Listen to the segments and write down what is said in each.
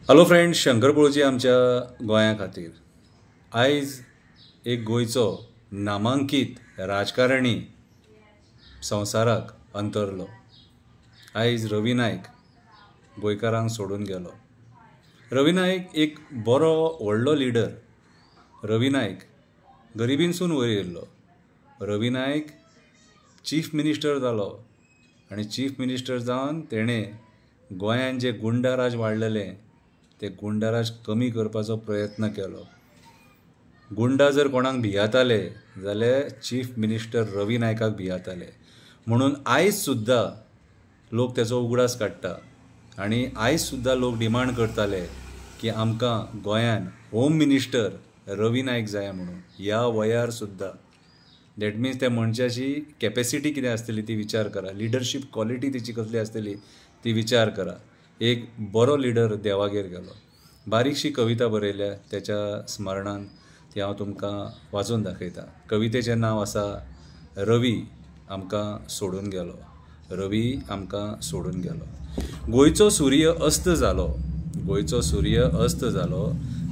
Hello friends, Shankar पळोवची आमच्या गोंया खातीर आयज एक गोंयचो नामांकीत राजकारणी संवसाराक अंतरलो। आयज रवी नायक गोंयकारांक सोडून गेलो। रवी नायक एक बरो व्हडलो लिडर। रवी नायक गरिबीनसून वयर येयल्लो। रवी नायक चीफ मिनिस्टर जालो आनी चीफ मिनिस्टर जावन तेणें गोंयान जे गुंडाराज वाडलेलें ते गुंडाराज कमी करपाचो प्रयत्न केलो। गुंडा जर कोणाक भियाताले जाल्यार चीफ मिनिस्टर रवी नायकाक भियाताले। म्हणून आयज सुद्दां लोक तेचो उगडास काडटा आनी आयज सुद्दां लोक डिमांड करताले की आमकां गोंयान होम मिनिस्टर रवी नायक जाय म्हणून। ह्या वयार सुद्दां दॅट मिन्स त्या मनशाची कॅपेसिटी कितें आसतली ती विचार करा, लिडरशीप क्वॉलिटी तेची कसली आसतली ती विचार करा। एक बरो लिडर देवागेर गेलो। बारीकशी कविता बरयल्या तेच्या स्मरणान ती हांव तुमकां वाचून दाखयता। कवितेचें नांव आसा रवी आमकां सोडून गेलो। रवी आमकां सोडून गेलो। गोंयचो सूर्य अस्त जालो, गोंयचो सूर्य अस्त जालो।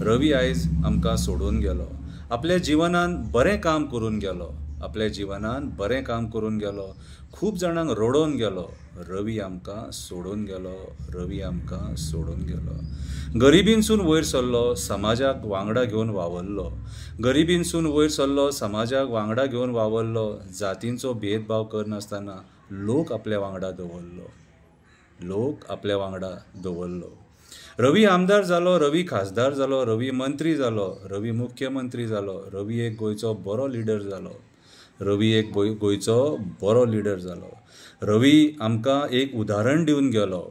रवी आयज आमकां सोडून गेलो। आपल्या जिवनान बरें काम करून गेलो, आपल्या जिवनान बरें काम करून गेलो। खूब जाणांक रडोवन गेलो। रवी आमकां सोडून गेलो, रवी आमकां सोडून गेलो। गरिबीनसून वयर सरलो, समाजाक वांगडा घेवन वावरलो। गरिबीनसून वयर सरलो, समाजाक वांगडा घेवन वावरलो। जातींचो भेदभाव करनासतना लोक आपल्या वांगडा दवरलो, लोक आपल्या वांगडा दवरलो। रवी आमदार जालो, रवी खासदार जालो, रवी मंत्री जालो, रवी मुख्यमंत्री जालो। रवी एक गोंयचो बरो लिडर जालो। रवी एक गोंयचो बरो लिडर जालो। रवी आमकां एक उदाहरण दिवन गेलो।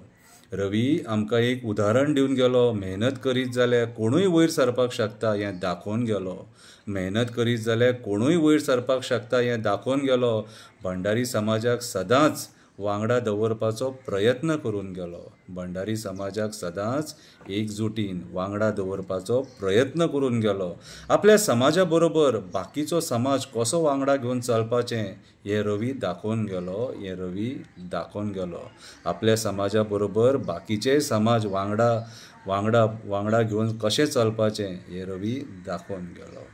रवी आमकां एक उदाहरण दिवन गेलो। मेहनत करीत जाल्यार कोणूय वयर सरपाक शकता हें दाखोवन गेलो। मेहनत करीत जाल्यार कोणूय वयर सरपाक शकता हें दाखोवन गेलो। भंडारी समाजाक सदांच वांगडा दवरपाचो प्रयत्न करून गेलो। भंडारी समाजाक सदांच एकजुटीन वांगडा दवरपाचो प्रयत्न करून गेलो। आपल्या समाजा बरोबर बाकीचो समाज कसो वांगडा घेवन चलपाचें हें रवी दाखोवन गेलो, हें रवी दाखोवन गेलो। आपल्या समाजा बरोबर बाकीचे समाज वांगडा वांगडा वांगडा घेवन कशें चलपाचें हें रवी दाखोवन गेलो।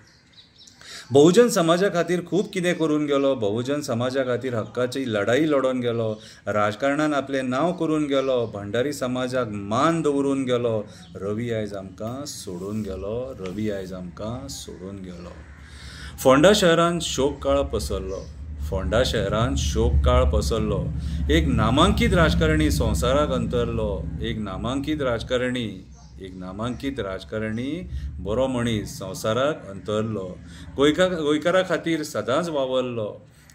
बहुजन समाजा खातीर खूब कितें करून गेलो। बहुजन समाजा खातीर हक्काची लढाई लडोवन गेलो। राजकारणान आपलें नांव करून गेलो। भंडारी समाजाक मान दवरून गेलो। रवी आयज आमकां सोडून गेलो, रवी आयज आमकां सोडून गेलो। फोंडा शहरान शोक काळ पसरलो, फोंडा शहरान शोक काळ पसरलो। एक नामांकीत राजकारणी संवसाराक अंतरलो। एक नामांकीत राजकारणी, एक नामांकीत राजकारणी बरो मनीस संवसाराक अंतरलो। गोंयकारा खातीर सदांच वावरलो,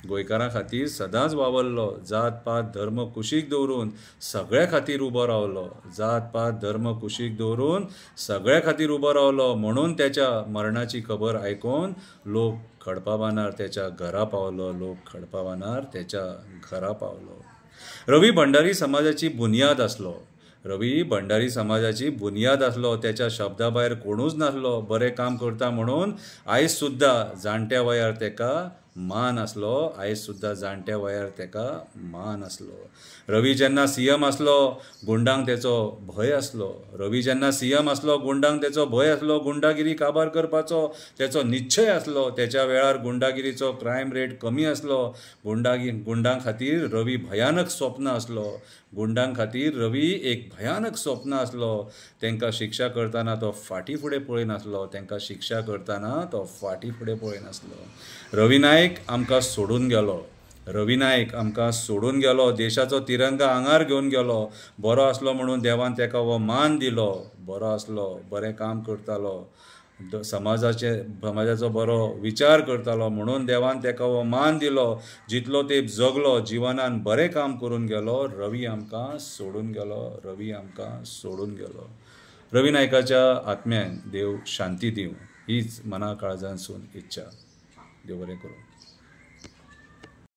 गोंयकारा खातीर सदांच वावरलो। जात पात धर्म कुशीक दवरून सगळ्या खातीर उबो रावलो, जात पात धर्म कुशीक दवरून सगळ्या खातीर उबो रावलो। म्हणून त्याच्या मरणाची खबर आयकून लोक खडपाबानार त्याच्या घरा पावलो, लोक खडपाबानार त्याच्या घरा पावलो। रवी भंडारी समाजाची बुनयाद आसलो, रवी भंडारी समाजाची बुनयाद आसलो। त्याच्या शब्दा भायर कोणूच नासलो। बरें काम करता म्हणून आयज सुद्दां जाणट्या वयार तेका मान आसलो, आयज सुद्दां जाणट्या वयार तेका मान आसलो। रवी जेन्ना सीएम आसलो गुंडांक तेचो भंय आसलो। रवी जेन्ना सीएम आसलो गुंडांक तेचो भंय आसलो। गुंडागिरी काबार करपाचो तेचो निश्चय आसलो। त्याच्या वेळार गुंडागिरीचो क्रायम रेट कमी आसलो। गुंडां खातीर रवी भयानक स्वप्न आसलो। गुंडां खातीर रवी एक भयानक स्वप्न आसलो। तांकां शिक्षा करतना तो फाटी फुडें पळयनासलो, तांकां शिक्षा करतना तो फाटी फुडें पळयनासलो। रवी नायक आमकां सोडून गेलो, रवी नायक आमकां सोडून गेलो। देशाचो तिरंगा आंगार घेवन गेलो। बरो आसलो म्हणून देवान ताका हो मान दिलो। बरो आसलो, बरें काम करतालो, समाजाचो बरो विचार करतालो म्हणून देवान ताका हो मान दिलो। जितलो तेंप जगलो जिवनान बरें काम करून गेलो। रवी आमकां सोडून गेलो, रवी आमकां सोडून गेलो। रवी नायकाच्या आत्म्याक देव शांती दिवं हीच मना काळजानसून इच्छा। देव बरें करूं।